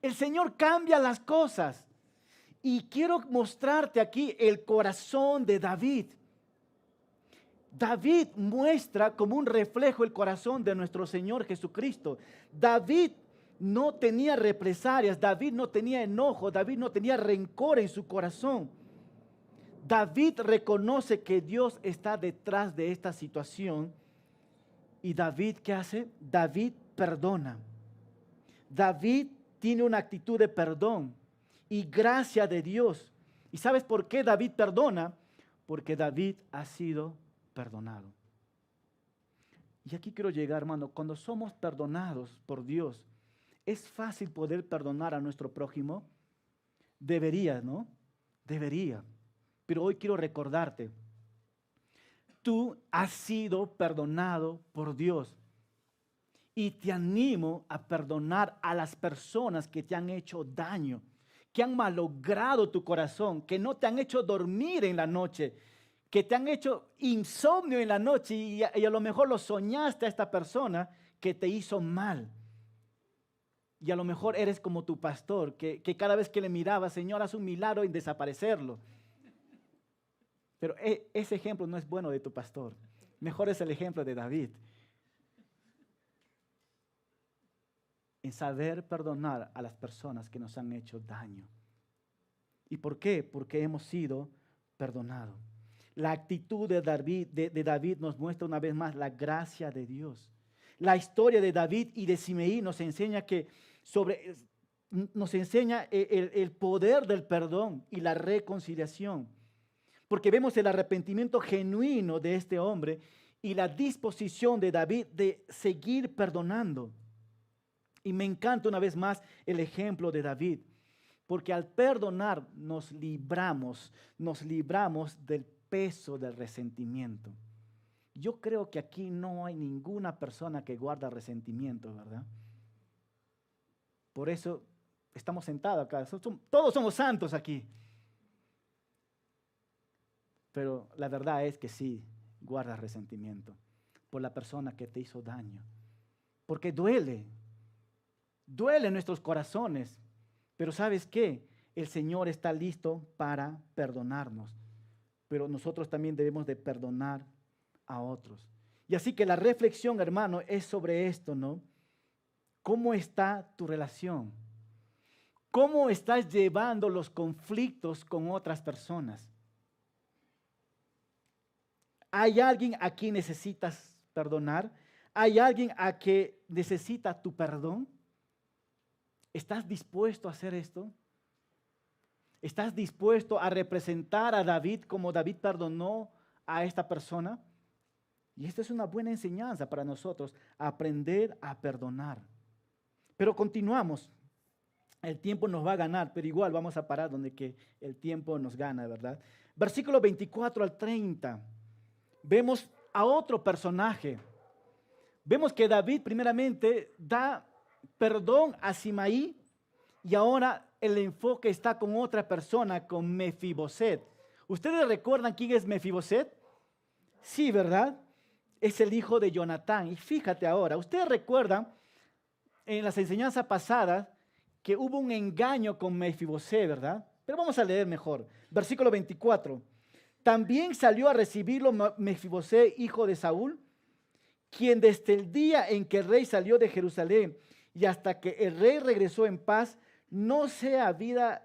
El Señor cambia las cosas. Y quiero mostrarte aquí el corazón de David. David muestra como un reflejo el corazón de nuestro Señor Jesucristo. David no tenía represalias, David no tenía enojo, David no tenía rencor en su corazón. David reconoce que Dios está detrás de esta situación. ¿Y David qué hace? David perdona. David tiene una actitud de perdón y gracia de Dios. ¿Y sabes por qué David perdona? Porque David ha sido perdonado. Y aquí quiero llegar, hermano, cuando somos perdonados por Dios, ¿es fácil poder perdonar a nuestro prójimo? Debería, ¿no? Debería. Pero hoy quiero recordarte, tú has sido perdonado por Dios. Y te animo a perdonar a las personas que te han hecho daño, que han malogrado tu corazón, que no te han hecho dormir en la noche, que te han hecho insomnio en la noche y a lo mejor lo soñaste a esta persona que te hizo mal. Y a lo mejor eres como tu pastor, que cada vez que le miraba, Señor, haz un milagro en desaparecerlo. Pero ese ejemplo no es bueno de tu pastor. Mejor es el ejemplo de David. En saber perdonar a las personas que nos han hecho daño. ¿Y por qué? Porque hemos sido perdonados. La actitud de David nos muestra una vez más la gracia de Dios. La historia de David y de Simei nos enseña el poder del perdón y la reconciliación. Porque vemos el arrepentimiento genuino de este hombre y la disposición de David de seguir perdonando. Y me encanta una vez más el ejemplo de David, porque al perdonar nos libramos del peso del resentimiento. Yo creo que aquí no hay ninguna persona que guarda resentimiento, ¿verdad? Por eso estamos sentados acá. Todos somos santos aquí. Pero la verdad es que sí, guardas resentimiento por la persona que te hizo daño. Porque duele en nuestros corazones. Pero ¿sabes qué? El Señor está listo para perdonarnos. Pero nosotros también debemos de perdonar a otros. Y así que la reflexión, hermano, es sobre esto, ¿no? ¿Cómo está tu relación? ¿Cómo estás llevando los conflictos con otras personas? ¿Hay alguien a quien necesitas perdonar? ¿Hay alguien a quien necesita tu perdón? ¿Estás dispuesto a hacer esto? ¿Estás dispuesto a representar a David como David perdonó a esta persona? Y esta es una buena enseñanza para nosotros, aprender a perdonar. Pero continuamos. El tiempo nos va a ganar, pero igual vamos a parar donde que el tiempo nos gana, ¿verdad? Versículo 24 al 30. Vemos a otro personaje. Vemos que David primeramente da perdón a Simaí y ahora el enfoque está con otra persona, con Mefiboset. ¿Ustedes recuerdan quién es Mefiboset? Sí, ¿verdad? Es el hijo de Jonatán. Y fíjate ahora, ustedes recuerdan en las enseñanzas pasadas que hubo un engaño con Mefiboset, ¿verdad? Pero vamos a leer mejor. Versículo 24. También salió a recibirlo Mefiboset, hijo de Saúl, quien desde el día en que el rey salió de Jerusalén y hasta que el rey regresó en paz, no se había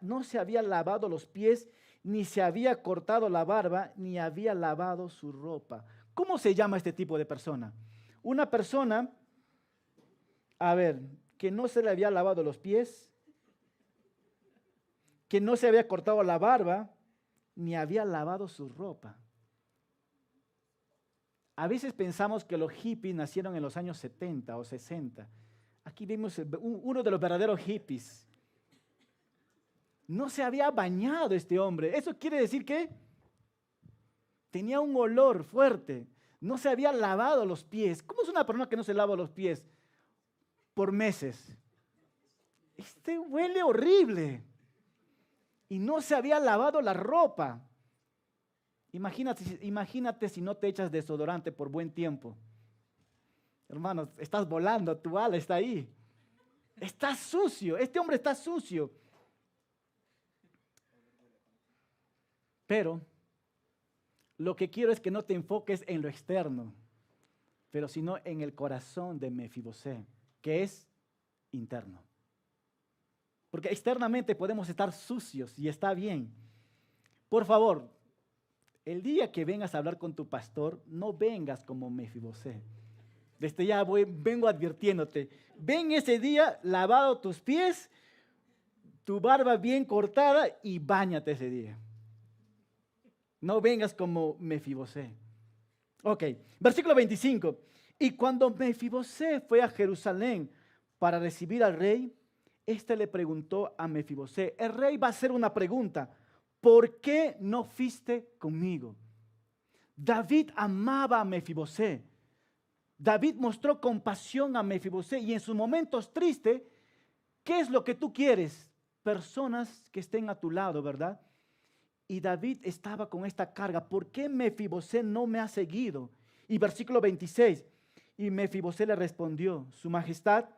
lavado los pies, ni se había cortado la barba, ni había lavado su ropa. ¿Cómo se llama este tipo de persona? Una persona, que no se le había lavado los pies, que no se había cortado la barba, ni había lavado su ropa. A veces pensamos que los hippies nacieron en los años 70 o 60. Aquí vemos uno de los verdaderos hippies. No se había bañado este hombre. Eso quiere decir que tenía un olor fuerte. No se había lavado los pies. ¿Cómo es una persona que no se lava los pies por meses? Este huele horrible. Y no se había lavado la ropa. Imagínate si no te echas desodorante por buen tiempo. Hermanos, estás volando, tu ala está ahí. Está sucio, este hombre está sucio. Pero lo que quiero es que no te enfoques en lo externo, pero sino en el corazón de Mefiboset, que es interno. Porque externamente podemos estar sucios y está bien. Por favor, el día que vengas a hablar con tu pastor, no vengas como Mefiboset. Desde ya vengo advirtiéndote. Ven ese día lavado tus pies, tu barba bien cortada y báñate ese día. No vengas como Mefiboset. Ok, versículo 25. Y cuando Mefiboset fue a Jerusalén para recibir al rey, éste le preguntó a Mefiboset, el rey va a hacer una pregunta, ¿por qué no fuiste conmigo? David amaba a Mefiboset. David mostró compasión a Mefiboset y en sus momentos tristes, ¿qué es lo que tú quieres? Personas que estén a tu lado, ¿verdad? Y David estaba con esta carga, ¿por qué Mefiboset no me ha seguido? Y versículo 26, y Mefiboset le respondió, su majestad,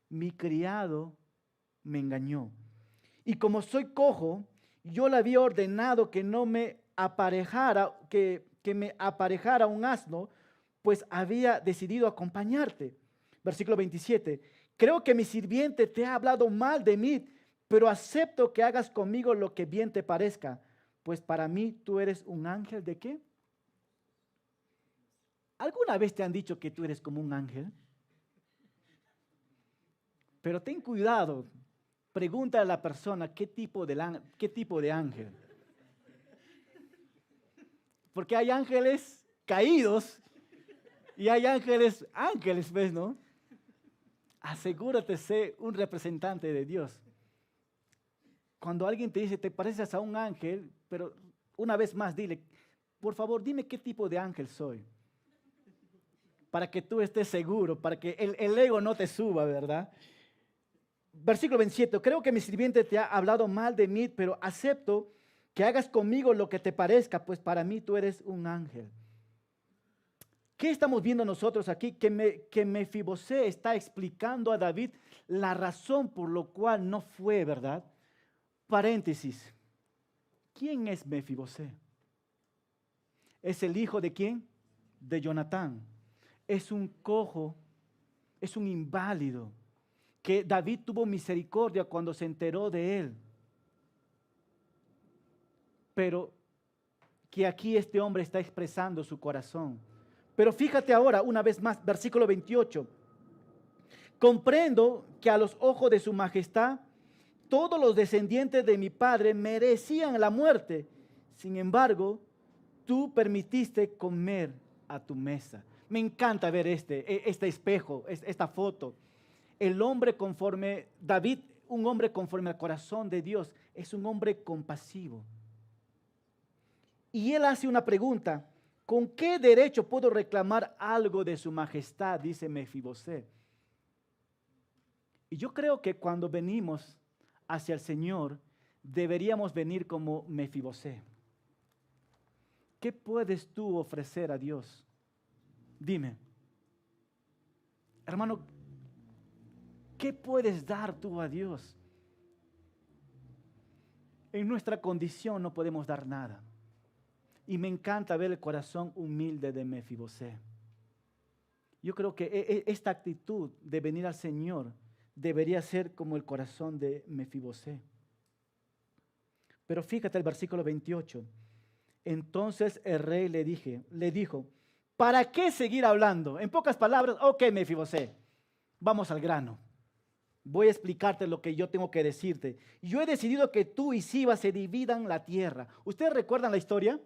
mi criado me engañó. Y como soy cojo, yo le había ordenado que no me aparejara, que me aparejara un asno, pues había decidido acompañarte. Versículo 27, creo que mi sirviente te ha hablado mal de mí, pero acepto que hagas conmigo lo que bien te parezca, pues para mí tú eres un ángel ¿de qué? ¿Alguna vez te han dicho que tú eres como un ángel? Pero ten cuidado, pregunta a la persona qué tipo de ángel. Porque hay ángeles caídos y hay ángeles, ¿ves, no? Asegúrate ser un representante de Dios. Cuando alguien te dice, te pareces a un ángel, pero una vez más dile, por favor, dime qué tipo de ángel soy. Para que tú estés seguro, para que el ego no te suba, ¿verdad? Versículo 27, creo que mi sirviente te ha hablado mal de mí, pero acepto que hagas conmigo lo que te parezca, pues para mí tú eres un ángel. ¿Qué estamos viendo nosotros aquí? Que Mefibosé está explicando a David la razón por la cual no fue, ¿verdad? Paréntesis. ¿Quién es Mefibosé? ¿Es el hijo de quién? De Jonatán. Es un cojo, es un inválido, que David tuvo misericordia cuando se enteró de él. Pero que aquí este hombre está expresando su corazón. Pero fíjate ahora, una vez más, versículo 28. Comprendo que a los ojos de su majestad, todos los descendientes de mi padre merecían la muerte. Sin embargo, tú permitiste comer a tu mesa. Me encanta ver este espejo, esta foto. El hombre conforme, David, un hombre conforme al corazón de Dios, es un hombre compasivo. Y él hace una pregunta: ¿con qué derecho puedo reclamar algo de su majestad? Dice Mefibosé. Y yo creo que cuando venimos hacia el Señor, deberíamos venir como Mefibosé. ¿Qué puedes tú ofrecer a Dios? Dime, hermano, ¿qué puedes dar tú a Dios? En nuestra condición no podemos dar nada. Y me encanta ver el corazón humilde de Mefibosé. Yo creo que esta actitud de venir al Señor debería ser como el corazón de Mefibosé. Pero fíjate el versículo 28. Entonces el rey le dijo, ¿para qué seguir hablando? En pocas palabras, ok, Mefibosé, vamos al grano. Voy a explicarte lo que yo tengo que decirte. Yo he decidido que tú y Siba se dividan la tierra. ¿Ustedes recuerdan la historia?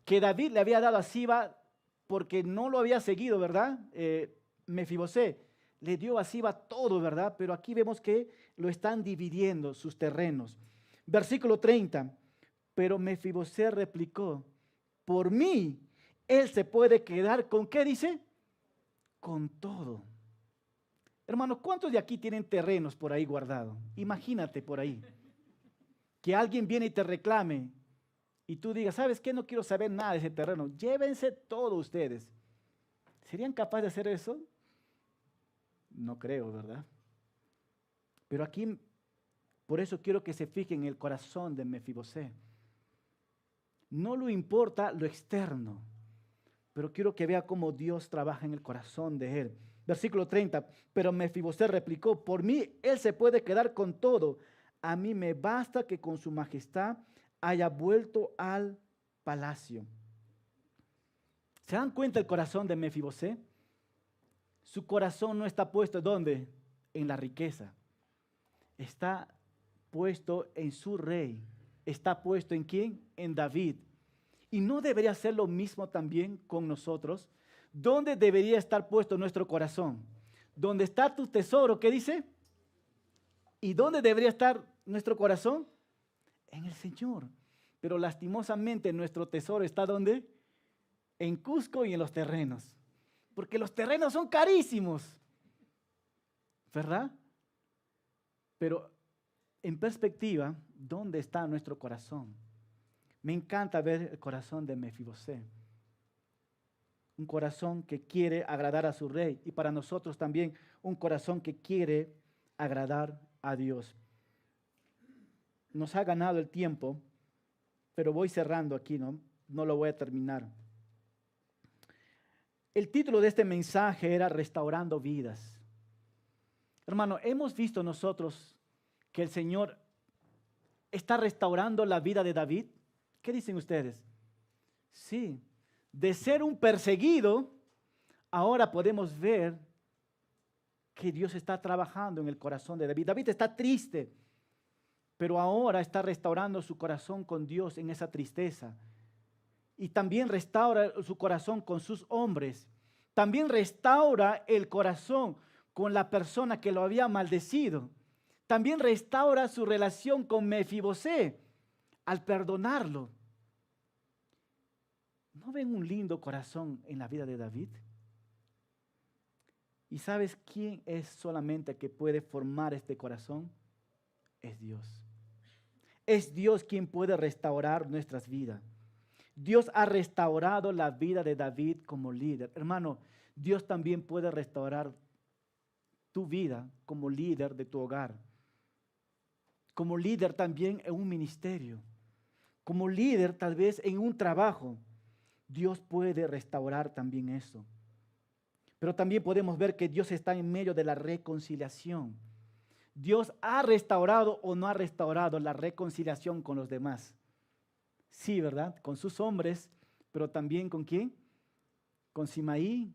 Que David le había dado a Siba porque no lo había seguido, ¿verdad? Mefibosé le dio a Siba todo, ¿verdad? Pero aquí vemos que lo están dividiendo sus terrenos. Versículo 30. Pero Mefibosé replicó, por mí, él se puede quedar con, ¿qué dice? Con todo. Hermanos, ¿cuántos de aquí tienen terrenos por ahí guardados? Imagínate por ahí. Que alguien viene y te reclame y tú digas, ¿sabes qué? No quiero saber nada de ese terreno. Llévense todo ustedes. ¿Serían capaces de hacer eso? No creo, ¿verdad? Pero aquí, por eso quiero que se fijen en el corazón de Mefibosé. No le importa lo externo, pero quiero que vea cómo Dios trabaja en el corazón de él. Versículo 30, pero Mefibosé replicó, por mí él se puede quedar con todo. A mí me basta que con su majestad haya vuelto al palacio. ¿Se dan cuenta el corazón de Mefibosé? Su corazón no está puesto ¿dónde? En la riqueza. Está puesto en su rey. ¿Está puesto en quién? En David. Y no debería ser lo mismo también con nosotros. ¿Dónde debería estar puesto nuestro corazón? ¿Dónde está tu tesoro? ¿Qué dice? ¿Y dónde debería estar nuestro corazón? En el Señor. Pero lastimosamente nuestro tesoro está ¿dónde? En Cusco y en los terrenos. Porque los terrenos son carísimos. ¿Verdad? Pero en perspectiva, ¿dónde está nuestro corazón? Me encanta ver el corazón de Mefibosé. Un corazón que quiere agradar a su rey. Y para nosotros también un corazón que quiere agradar a Dios. Nos ha ganado el tiempo, pero voy cerrando aquí, no lo voy a terminar. El título de este mensaje era Restaurando Vidas. Hermano, hemos visto nosotros que el Señor está restaurando la vida de David. ¿Qué dicen ustedes? Sí, de ser un perseguido, ahora podemos ver que Dios está trabajando en el corazón de David. David está triste, pero ahora está restaurando su corazón con Dios en esa tristeza. Y también restaura su corazón con sus hombres. También restaura el corazón con la persona que lo había maldecido. También restaura su relación con Mefibosé al perdonarlo. ¿No ven un lindo corazón en la vida de David? ¿Y sabes quién es solamente que puede formar este corazón? Es Dios. Es Dios quien puede restaurar nuestras vidas. Dios ha restaurado la vida de David como líder. Hermano, Dios también puede restaurar tu vida como líder de tu hogar. Como líder también en un ministerio. Como líder tal vez en un trabajo. Dios puede restaurar también eso. Pero también podemos ver que Dios está en medio de la reconciliación. Dios ha restaurado o no ha restaurado la reconciliación con los demás. Sí, ¿verdad? Con sus hombres, pero también ¿con quién? Con Simaí,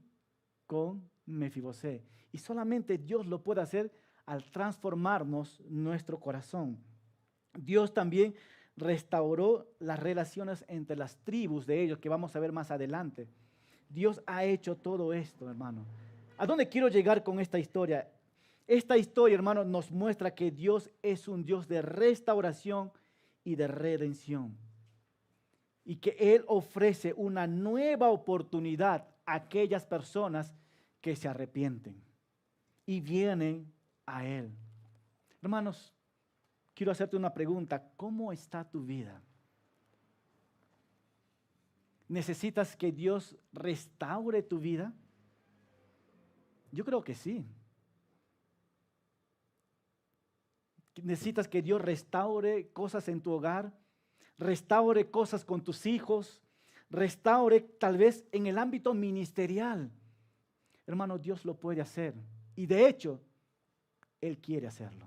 con Mefibosé. Y solamente Dios lo puede hacer al transformarnos nuestro corazón. Dios también restauró las relaciones entre las tribus de ellos, que vamos a ver más adelante. Dios ha hecho todo esto, hermano. ¿A dónde quiero llegar con esta historia? Esta historia, hermano, nos muestra que Dios es un Dios de restauración y de redención. Y que Él ofrece una nueva oportunidad a aquellas personas que se arrepienten y vienen a Él. Hermanos, quiero hacerte una pregunta. ¿Cómo está tu vida? ¿Necesitas que Dios restaure tu vida? Yo creo que sí. ¿Necesitas que Dios restaure cosas en tu hogar? Restaure cosas con tus hijos, restaure tal vez en el ámbito ministerial. Hermano, Dios lo puede hacer y de hecho, Él quiere hacerlo.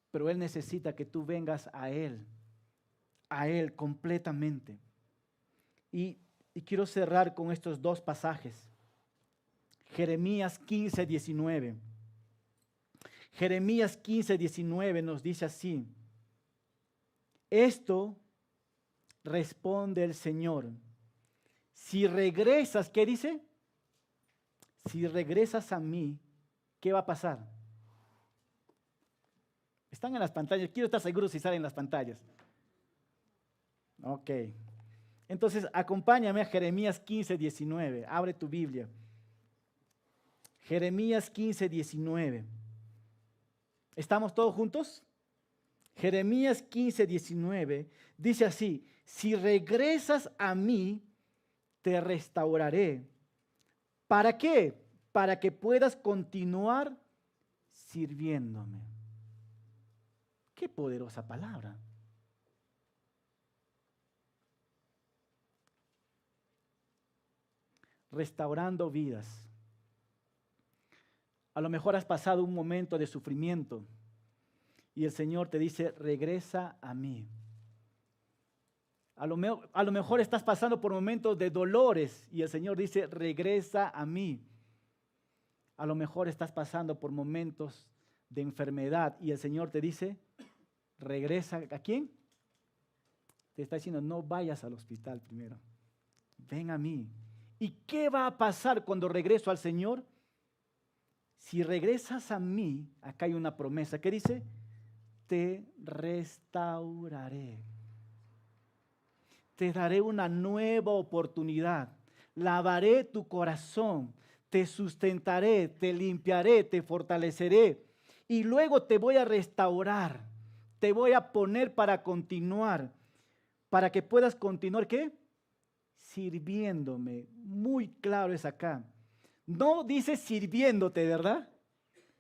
Pero Él necesita que tú vengas a Él completamente. Y quiero cerrar con estos dos pasajes. Jeremías 15, 19. Jeremías 15, 19 nos dice así. Esto responde el Señor. Si regresas, ¿qué dice? Si regresas a mí, ¿qué va a pasar? Están en las pantallas. Quiero estar seguro si salen en las pantallas. Ok. Entonces, acompáñame a Jeremías 15, 19. Abre tu Biblia. Jeremías 15, 19. ¿Estamos todos juntos? Jeremías 15, 19 dice así, si regresas a mí, te restauraré. ¿Para qué? Para que puedas continuar sirviéndome. Qué poderosa palabra. Restaurando vidas. A lo mejor has pasado un momento de sufrimiento. Y el Señor te dice, regresa a mí. A lo mejor estás pasando por momentos de dolores y el Señor dice, regresa a mí. A lo mejor estás pasando por momentos de enfermedad y el Señor te dice, regresa. ¿A quién? Te está diciendo, no vayas al hospital primero. Ven a mí. ¿Y qué va a pasar cuando regreso al Señor? Si regresas a mí, acá hay una promesa. ¿Qué dice? Te restauraré. Te daré una nueva oportunidad. Lavaré tu corazón. Te sustentaré, te limpiaré, te fortaleceré. Y luego te voy a restaurar. Te voy a poner para continuar. Para que puedas continuar, ¿qué? Sirviéndome. Muy claro es acá. No dice sirviéndote, ¿verdad?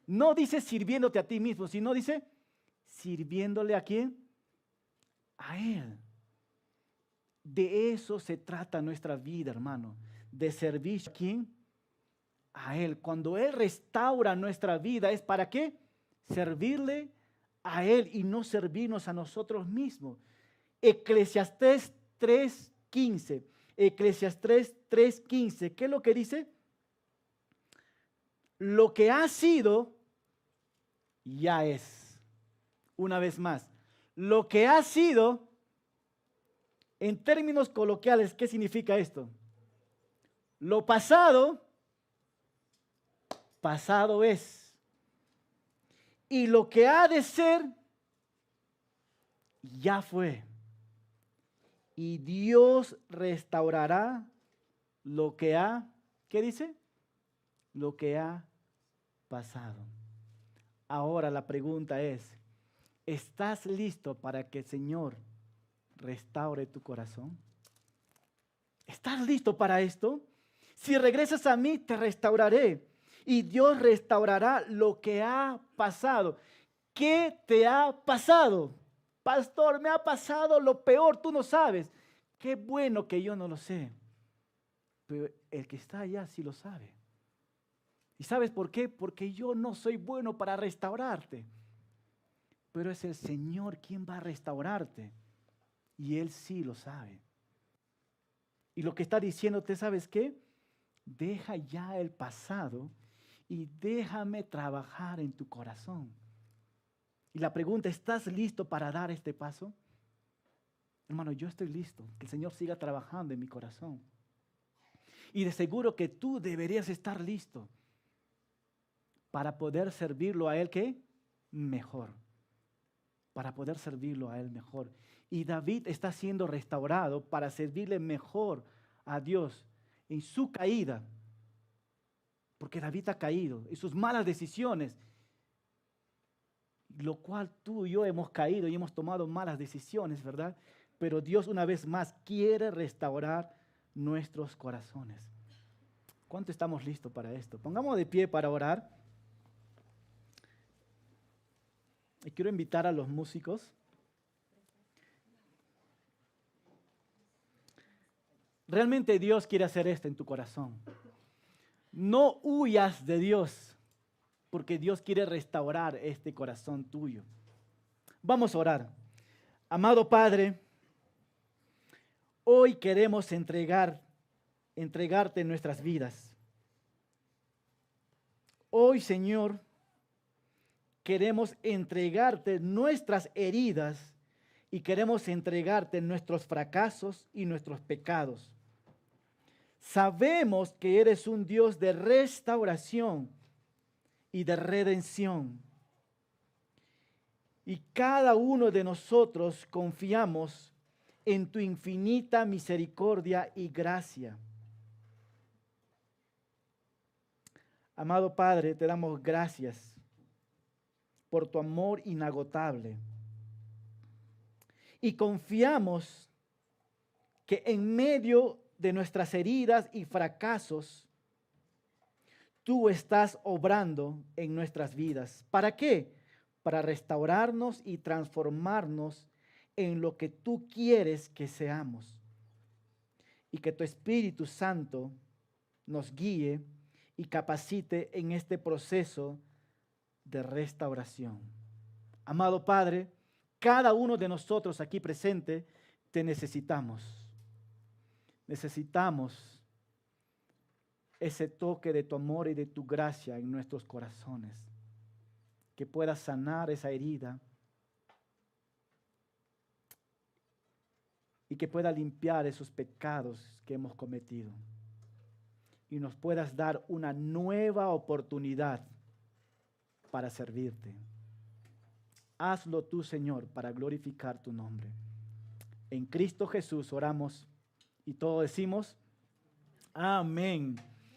No dice sirviéndote a ti mismo, sino dice sirviéndole ¿a quién? A Él. De eso se trata nuestra vida, hermano. De servir ¿a quién? A Él. Cuando Él restaura nuestra vida, ¿es para qué? Servirle a Él y no servirnos a nosotros mismos. Eclesiastés 3:15. Eclesiastés 3:15. ¿Qué es lo que dice? Lo que ha sido, ya es. Una vez más, lo que ha sido, en términos coloquiales, ¿qué significa esto? Lo pasado, pasado es. Y lo que ha de ser, ya fue. y Dios restaurará lo que ha, ¿qué dice? Lo que ha pasado. Ahora la pregunta es, ¿estás listo para que el Señor restaure tu corazón? ¿Estás listo para esto? Si regresas a mí, te restauraré. Y Dios restaurará lo que ha pasado. ¿Qué te ha pasado? Pastor, me ha pasado lo peor, tú no sabes. Qué bueno que yo no lo sé. Pero el que está allá sí lo sabe. ¿Y sabes por qué? Porque yo no soy bueno para restaurarte. Pero es el Señor quien va a restaurarte. Y Él sí lo sabe. Y lo que está diciéndote, ¿sabes qué? Deja ya el pasado y déjame trabajar en tu corazón. Y la pregunta, ¿estás listo para dar este paso? Hermano, yo estoy listo. Que el Señor siga trabajando en mi corazón. Y de seguro que tú deberías estar listo para poder servirlo a Él, ¿qué? Mejor. Para poder servirlo a Él mejor. Y David está siendo restaurado para servirle mejor a Dios en su caída. Porque David ha caído en sus malas decisiones. Lo cual tú y yo hemos caído y hemos tomado malas decisiones, ¿verdad? Pero Dios una vez más quiere restaurar nuestros corazones. ¿Cuánto estamos listos para esto? Pongamos de pie para orar. Y quiero invitar a los músicos. Realmente Dios quiere hacer esto en tu corazón. No huyas de Dios, porque Dios quiere restaurar este corazón tuyo. Vamos a orar. Amado Padre, hoy queremos entregarte nuestras vidas. Hoy, Señor, queremos entregarte nuestras heridas y queremos entregarte nuestros fracasos y nuestros pecados. Sabemos que eres un Dios de restauración y de redención. Y cada uno de nosotros confiamos en tu infinita misericordia y gracia. Amado Padre, te damos gracias por tu amor inagotable. Y confiamos que en medio de nuestras heridas y fracasos, tú estás obrando en nuestras vidas. ¿Para qué? Para restaurarnos y transformarnos en lo que tú quieres que seamos. Y que tu Espíritu Santo nos guíe y capacite en este proceso de restauración. Amado Padre, cada uno de nosotros aquí presente te necesitamos. Necesitamos ese toque de tu amor y de tu gracia en nuestros corazones, que pueda sanar esa herida y que pueda limpiar esos pecados que hemos cometido y nos puedas dar una nueva oportunidad para servirte. Hazlo tú, Señor, para glorificar tu nombre. En Cristo Jesús oramos y todos decimos, amén.